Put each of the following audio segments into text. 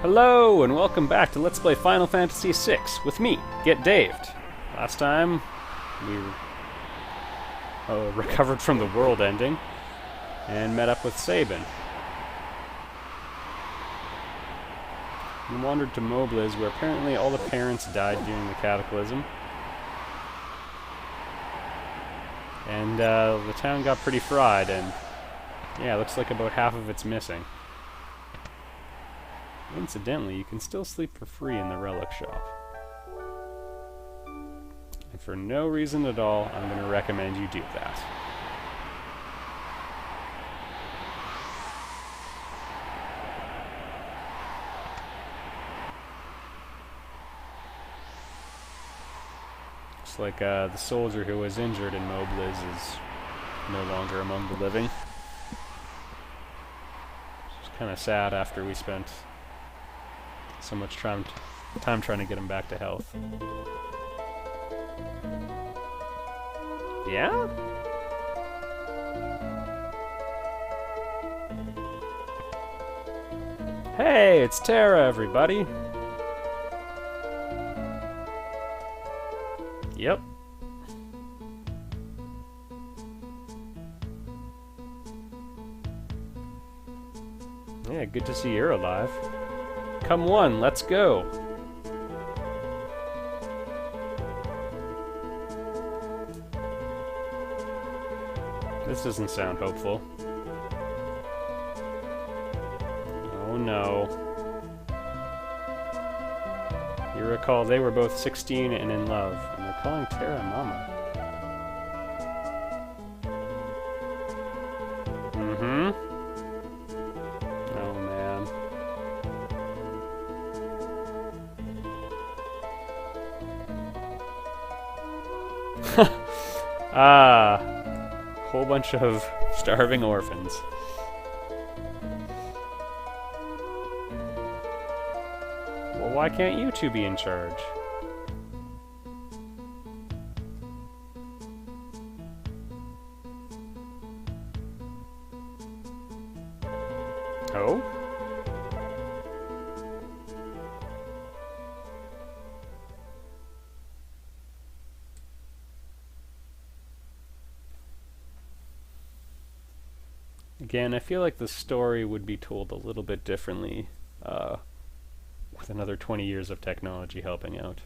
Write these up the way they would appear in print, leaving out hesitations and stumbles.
Hello, and welcome back to Let's Play Final Fantasy VI with me, Get Daved. Last time, we recovered from the world ending and met up with Sabin. We wandered to Mobliz, where apparently all the parents died during the cataclysm. And the town got pretty fried, and yeah, looks like about half of it's missing. Incidentally, you can still sleep for free in the relic shop. And for no reason at all, I'm going to recommend you do that. Looks like the soldier who was injured in Mobliz is no longer among the living. It's kind of sad after we spent so much time trying to get him back to health. Yeah? Hey, it's Terra, everybody! Yep. Yeah, good to see you're alive. Come on, let's go! This doesn't sound hopeful. Oh no. You recall they were both 16 and in love, and they're calling Terra Mama. Oh man. Whole bunch of starving orphans. Well, why can't you two be in charge? Oh? Again, I feel like the story would be told a little bit differently with another 20 years of technology helping out.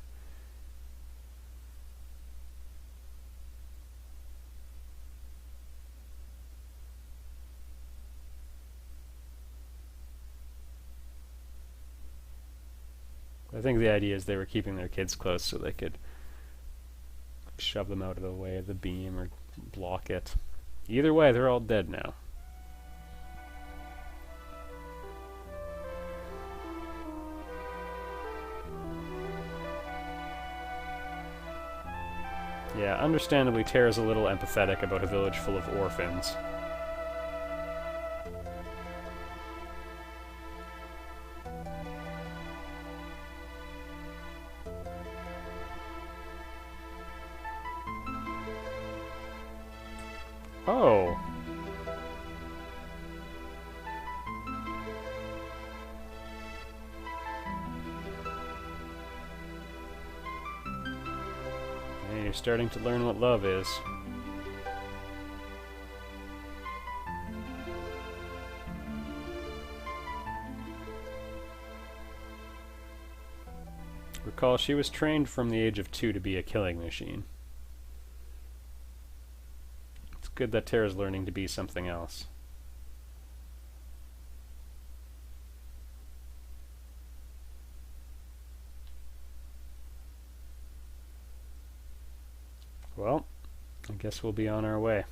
I think the idea is they were keeping their kids close so they could shove them out of the way of the beam or block it. Either way, they're all dead now. Yeah, understandably, Terra's a little empathetic about a village full of orphans. Oh! You're starting to learn what love is. Recall, she was trained from the age of 2 to be a killing machine. It's good that Terra's learning to be something else. Well, I guess we'll be on our way.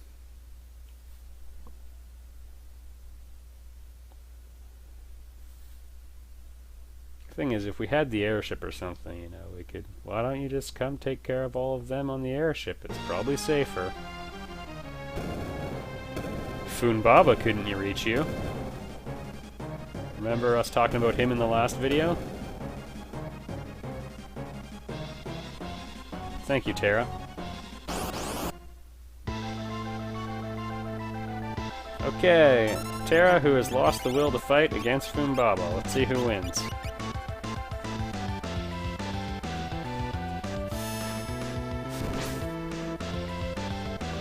The thing is, if we had the airship or something, you know, we could... Why don't you just come take care of all of them on the airship? It's probably safer. Funbaba couldn't reach you. Remember us talking about him in the last video? Thank you, Terra. Okay, Terra, who has lost the will to fight against Funbaba. Let's see who wins.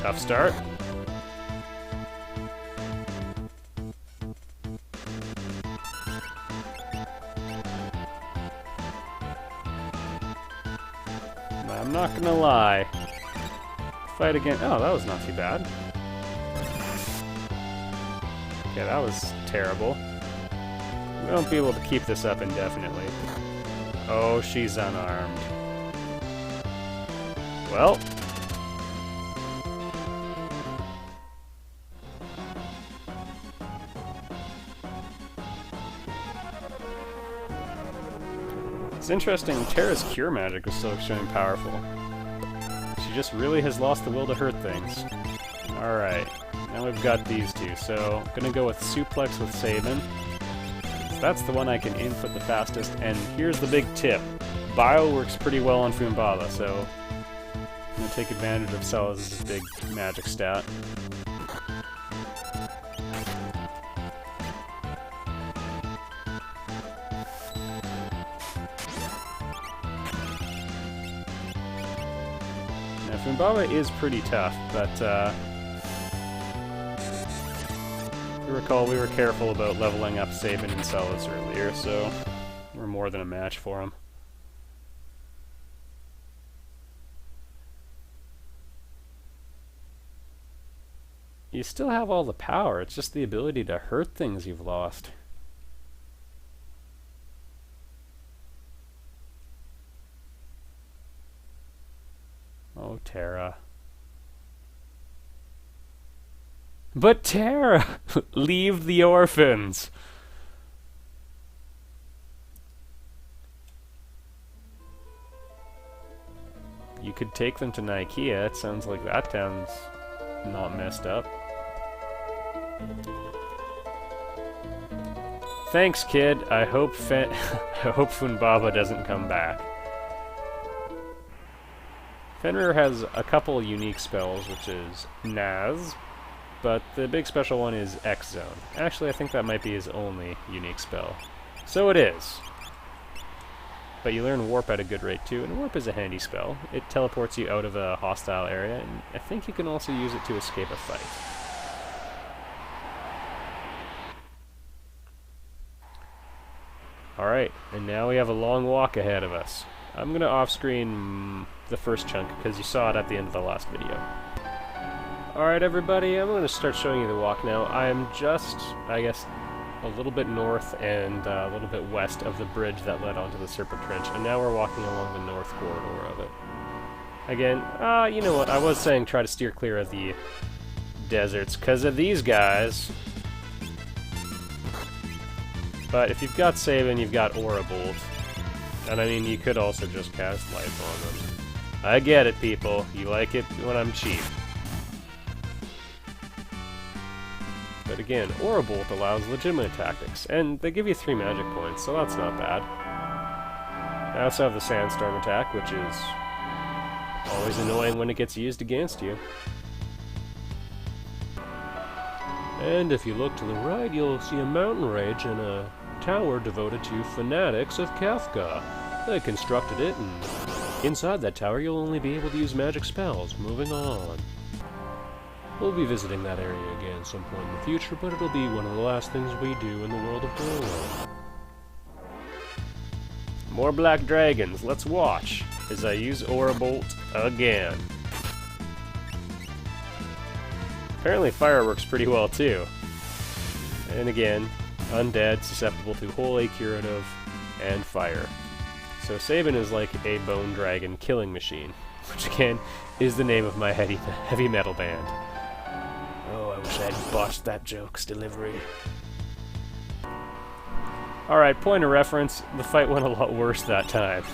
Tough start. I'm not gonna lie. Fight again. Oh, that was not too bad. Okay, that was terrible. We won't be able to keep this up indefinitely. Oh, she's unarmed. Well. It's interesting, Terra's cure magic is still extremely powerful. She just really has lost the will to hurt things. Alright, now we've got these two, so I'm gonna go with Suplex with Sabin. That's the one I can input the fastest, and here's the big tip. Bio works pretty well on Fumbaba, so I'm gonna take advantage of Celes' big magic stat. Now, Fumbaba is pretty tough, but if you recall, we were careful about leveling up Sabin and Celes earlier, so we're more than a match for him. You still have all the power, it's just the ability to hurt things you've lost. Oh, Terra. But Terra! Leave the orphans! You could take them to Nikea, it sounds like that town's not messed up. Thanks, kid. I hope Fumbaba doesn't come back. Fenrir has a couple unique spells, which is Naz, but the big special one is X-Zone. Actually, I think that might be his only unique spell. So it is. But you learn Warp at a good rate too, and Warp is a handy spell. It teleports you out of a hostile area, and I think you can also use it to escape a fight. Alright, and now we have a long walk ahead of us. I'm gonna off-screen the first chunk, because you saw it at the end of the last video. Alright everybody, I'm gonna start showing you the walk now. I'm just, I guess, a little bit north and a little bit west of the bridge that led onto the Serpent Trench, and now we're walking along the north corridor of it. Again, you know what, I was saying try to steer clear of the deserts, because of these guys. But if you've got Sabin, you've got Aura Bolt. And I mean, you could also just cast Life on them. I get it, people. You like it when I'm cheap. But again, Aura Bolt allows legitimate tactics, and they give you 3 magic points, so that's not bad. I also have the Sandstorm attack, which is always annoying when it gets used against you. And if you look to the right, you'll see a mountain range and a tower devoted to fanatics of Kefka. They constructed it, and inside that tower you'll only be able to use magic spells. Moving on. We'll be visiting that area again some point in the future, but it'll be one of the last things we do in the world of Terra. More black dragons. Let's watch as I use Aura Bolt again. Apparently fire works pretty well too. And again, undead, susceptible to holy, curative, and fire. So Sabin is like a bone dragon killing machine, which again is the name of my heavy metal band. Oh, I wish I had botched that joke's delivery. Alright, point of reference, the fight went a lot worse that time.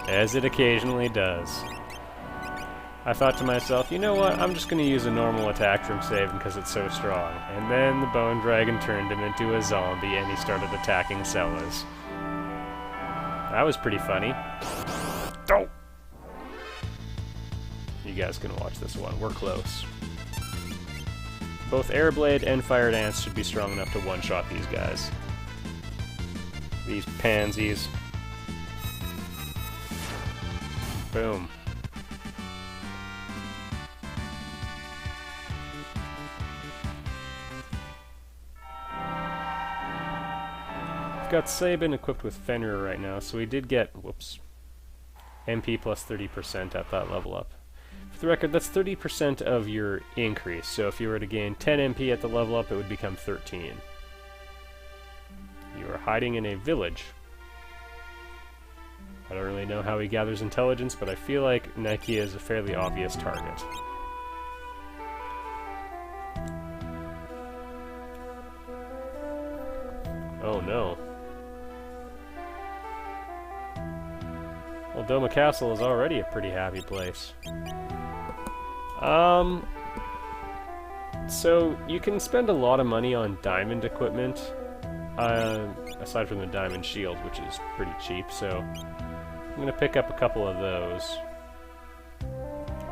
As it occasionally does. I thought to myself, you know what, I'm just going to use a normal attack from Sabin because it's so strong. And then the Bone Dragon turned him into a zombie and he started attacking Celes. That was pretty funny. Oh! You guys can watch this one, we're close. Both Airblade and Fire Dance should be strong enough to one-shot these guys. These pansies. got Sabin equipped with Fenrir right now, so we did get, whoops, MP plus 30% at that level up. For the record, that's 30% of your increase, so if you were to gain 10 MP at the level up, it would become 13. You are hiding in a village. I don't really know how he gathers intelligence, but I feel like Nike is a fairly obvious target. Oh no. Well, Doma Castle is already a pretty happy place. So you can spend a lot of money on diamond equipment, aside from the diamond shield, which is pretty cheap, so I'm gonna pick up a couple of those.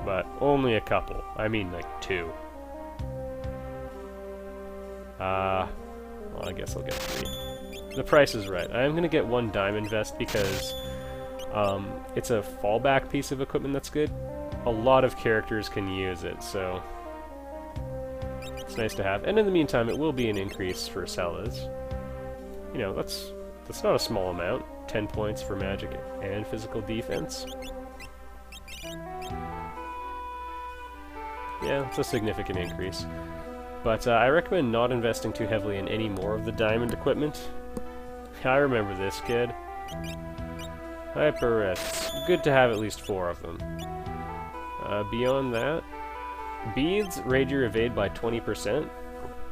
But only a couple. I mean like 2. Well, I guess I'll get 3. The price is right. I am gonna get 1 diamond vest because it's a fallback piece of equipment that's good. A lot of characters can use it, so it's nice to have. And in the meantime, it will be an increase for Sellers. You know, that's not a small amount. 10 points for magic and physical defense. Yeah, it's a significant increase. But I recommend not investing too heavily in any more of the diamond equipment. I remember this kid. Hyper It's good to have at least 4 of them. Beyond that, beads raise your evade by 20%.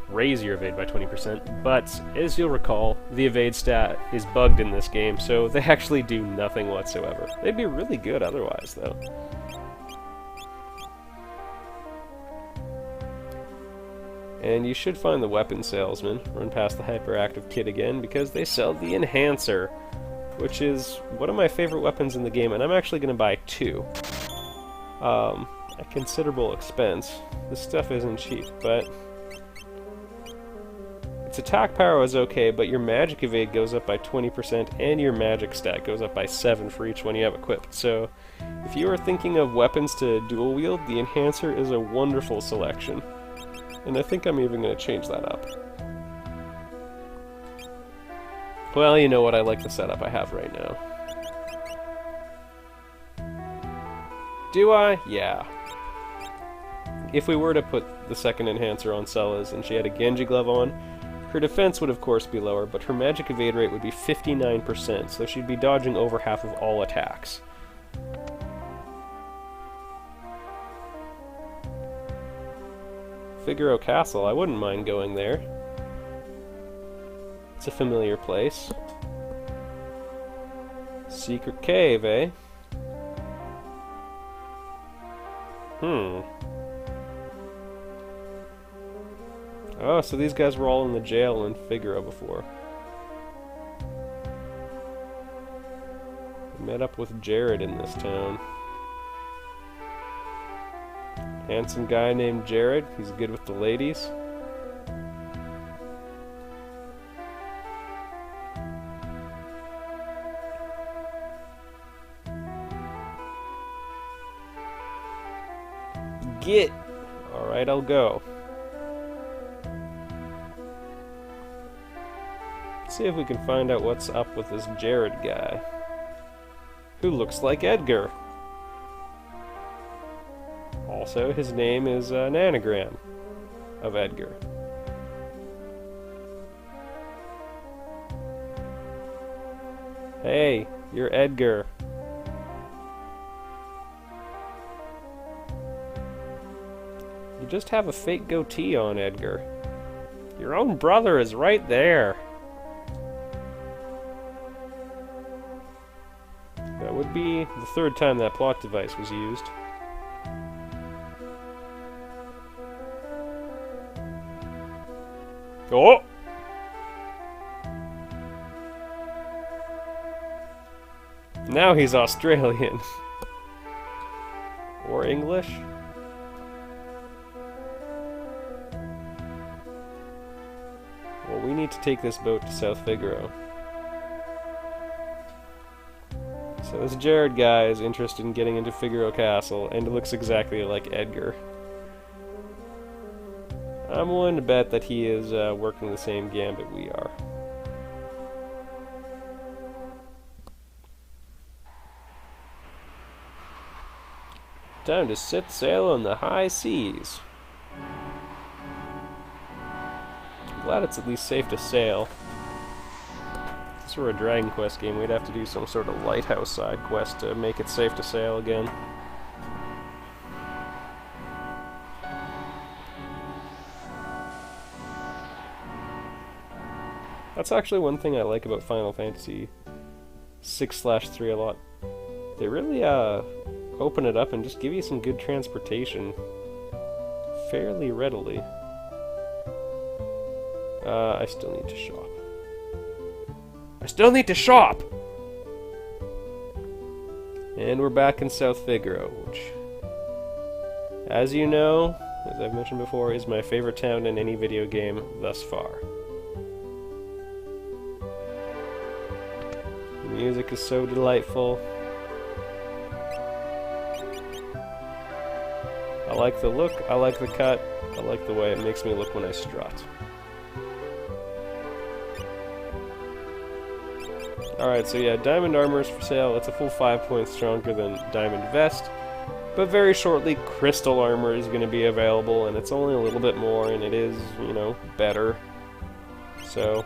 Raise your evade by 20%, but as you'll recall, the evade stat is bugged in this game, so they actually do nothing whatsoever. They'd be really good otherwise, though. And you should find the weapon salesman. Run past the hyperactive kid again, because they sell the enhancer, which is one of my favorite weapons in the game, and I'm actually going to buy 2. At considerable expense. This stuff isn't cheap, but its attack power is okay, but your magic evade goes up by 20%, and your magic stat goes up by 7 for each one you have equipped. So, if you are thinking of weapons to dual wield, the enhancer is a wonderful selection. And I think I'm even going to change that up. Well, you know what, I like the setup I have right now. Do I? Yeah. If we were to put the second enhancer on Cella's and she had a Genji glove on, her defense would of course be lower, but her magic evade rate would be 59%, so she'd be dodging over half of all attacks. Figaro Castle, I wouldn't mind going there. It's a familiar place. Secret cave, eh? Oh, so these guys were all in the jail in Figaro before. Met up with Jared in this town. Handsome guy named Jared. He's good with the ladies. Get! Alright, I'll go. Let's see if we can find out what's up with this Jared guy. Who looks like Edgar. Also, his name is an anagram of Edgar. Hey, you're Edgar. You just have a fake goatee on, Edgar. Your own brother is right there. That would be the 3rd time that plot device was used. Oh! Now he's Australian. Or English? Well, we need to take this boat to South Figaro. So this Jared guy is interested in getting into Figaro Castle, and it looks exactly like Edgar. I'm willing to bet that he is working the same gambit we are. Time to set sail on the high seas. I'm glad it's at least safe to sail. If this were a Dragon Quest game, we'd have to do some sort of lighthouse side quest to make it safe to sail again. That's actually one thing I like about Final Fantasy 6/3 a lot. They really open it up and just give you some good transportation fairly readily. I still need to shop. I still need to shop! And we're back in South Figaro, which, as you know, as I've mentioned before, is my favorite town in any video game thus far. The music is so delightful. I like the look, I like the cut, I like the way it makes me look when I strut. Alright, so yeah, Diamond Armor is for sale. It's a full 5 points stronger than Diamond Vest. But very shortly, Crystal Armor is going to be available, and it's only a little bit more, and it is, you know, better. So,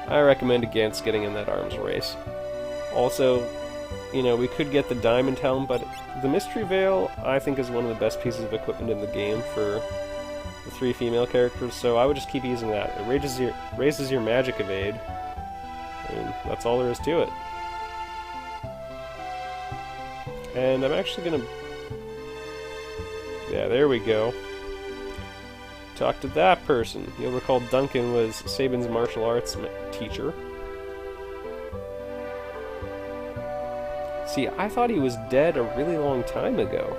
I recommend against getting in that arms race. Also, you know, we could get the Diamond Helm, but the Mystery Veil, I think, is one of the best pieces of equipment in the game for the 3 female characters, so I would just keep using that. It raises your magic evade. I mean, that's all there is to it. And I'm actually gonna... Yeah, there we go. Talk to that person. You'll recall Duncan was Sabin's martial arts teacher. See, I thought he was dead a really long time ago.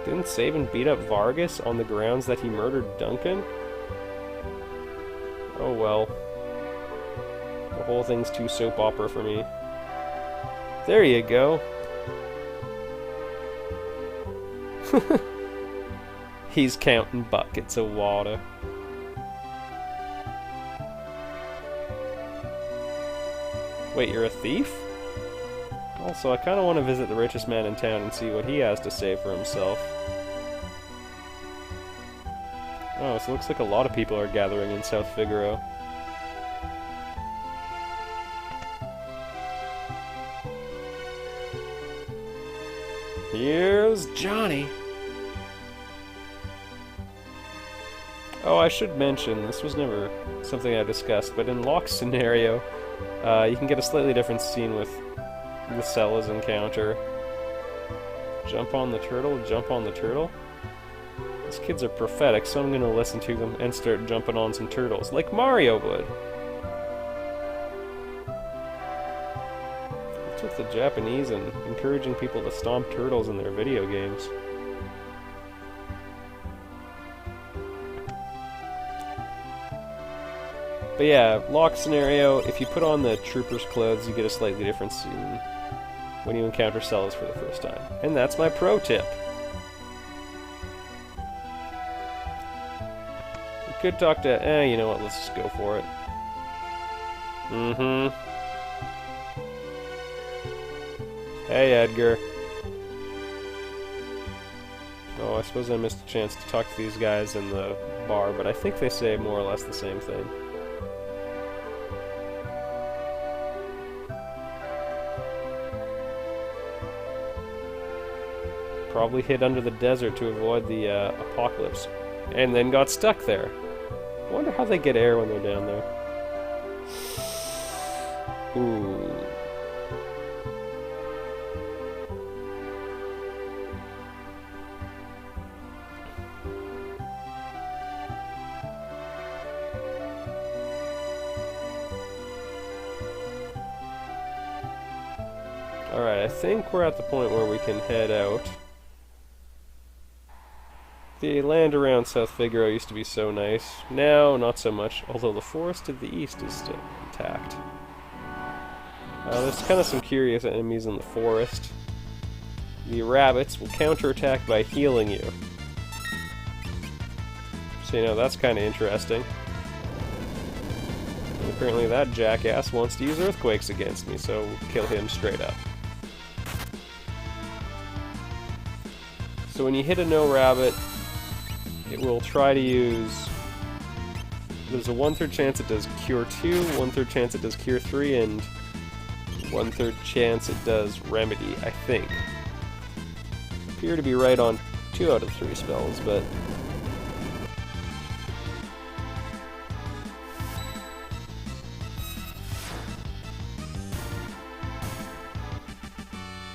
Didn't Sabin beat up Vargas on the grounds that he murdered Duncan? Oh well. The whole thing's too soap opera for me. There you go. He's counting buckets of water. Wait, you're a thief? Also, I kind of want to visit the richest man in town and see what he has to say for himself. Oh, so it looks like a lot of people are gathering in South Figaro. Here's Johnny! Oh, I should mention, this was never something I discussed, but in Locke's scenario, you can get a slightly different scene with the Cella's encounter. Jump on the turtle, jump on the turtle? These kids are prophetic, so I'm gonna listen to them and start jumping on some turtles, like Mario would. What's with the Japanese and encouraging people to stomp turtles in their video games? But yeah, Locke scenario, if you put on the trooper's clothes, you get a slightly different scene when you encounter Celas for the first time. And that's my pro tip. We could talk to... you know what, let's just go for it. Hey, Edgar. Oh, I suppose I missed a chance to talk to these guys in the bar, but I think they say more or less the same thing. Probably hid under the desert to avoid the apocalypse, and then got stuck there. I wonder how they get air when they're down there. Ooh. Alright, I think we're at the point where we can head out. The land around South Figaro used to be so nice. Now, not so much, although the forest to the east is still intact. There's kind of some curious enemies in the forest. The rabbits will counterattack by healing you. So, you know, that's kind of interesting. And apparently that jackass wants to use earthquakes against me, so we'll kill him straight up. So when you hit a no rabbit, it will try to use... There's a 1/3 chance it does Cure 2, 1/3 chance it does Cure 3, and 1/3 chance it does Remedy, I think. Appear to be right on 2 out of 3 spells, but...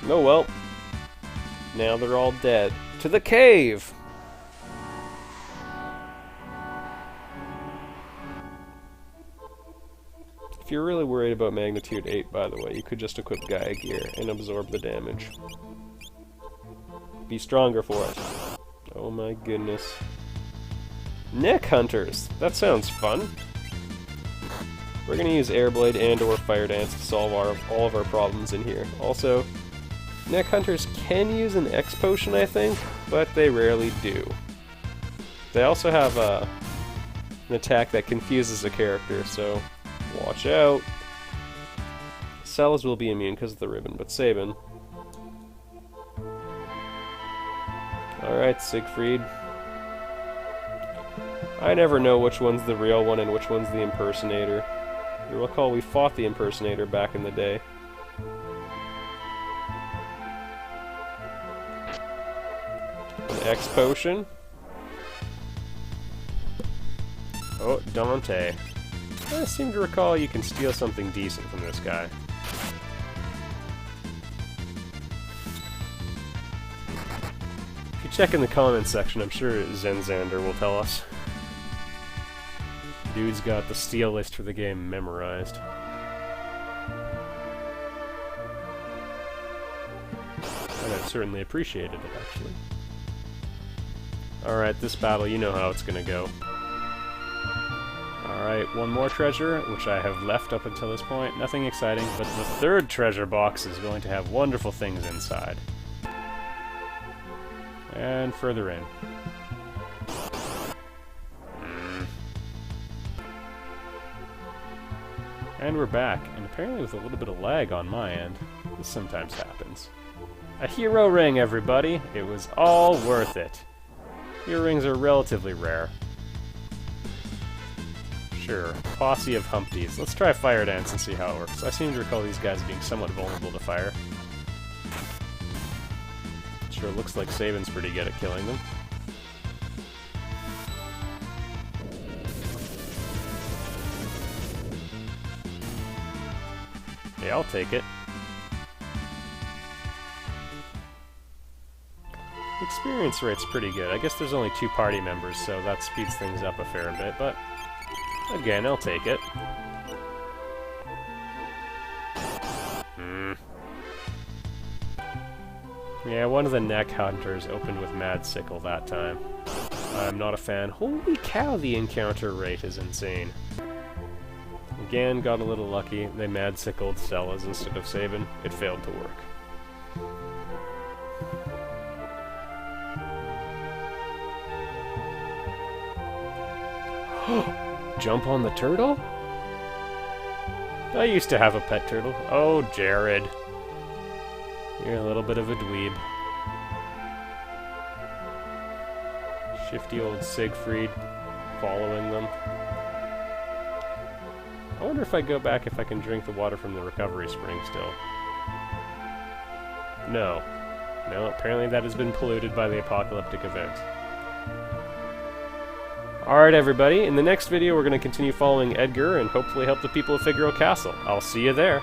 Oh well. Now they're all dead. To the cave! If you're really worried about magnitude 8, by the way, you could just equip Gaia Gear and absorb the damage. Be stronger for it. Oh my goodness. Neck Hunters! That sounds fun. We're gonna use Airblade and or Fire Dance to solve all of our problems in here. Also, Neck Hunters can use an X potion, I think, but they rarely do. They also have an attack that confuses a character, so watch out. Cells will be immune because of the ribbon, but Sabin. Alright, Siegfried. I never know which one's the real one and which one's the impersonator. You'll recall we fought the impersonator back in the day. An X potion. Oh, Dante. I seem to recall you can steal something decent from this guy. If you check in the comments section, I'm sure Zenzander will tell us. Dude's got the steal list for the game memorized. And I've certainly appreciated it, actually. Alright, this battle, you know how it's gonna go. Alright, one more treasure, which I have left up until this point. Nothing exciting, but the third treasure box is going to have wonderful things inside. And further in. And we're back, and apparently with a little bit of lag on my end. This sometimes happens. A hero ring, everybody! It was all worth it. Hero rings are relatively rare. Sure, posse of Humpties. Let's try Fire Dance and see how it works. I seem to recall these guys being somewhat vulnerable to fire. Sure, looks like Sabin's pretty good at killing them. Yeah, I'll take it. The experience rate's pretty good. I guess there's only 2 party members, so that speeds things up a fair bit, but again, I'll take it. Yeah, one of the Neck Hunters opened with Mad Sickle that time. I'm not a fan. Holy cow, the encounter rate is insane. Again, got a little lucky. They Mad Sickled Cellas instead of Sabin. It failed to work. Jump on the turtle? I used to have a pet turtle. Oh, Jared. You're a little bit of a dweeb. Shifty old Siegfried following them. I wonder if I go back if I can drink the water from the recovery spring still. No. No, apparently that has been polluted by the apocalyptic event. Alright everybody, in the next video we're going to continue following Edgar and hopefully help the people of Figaro Castle. I'll see you there.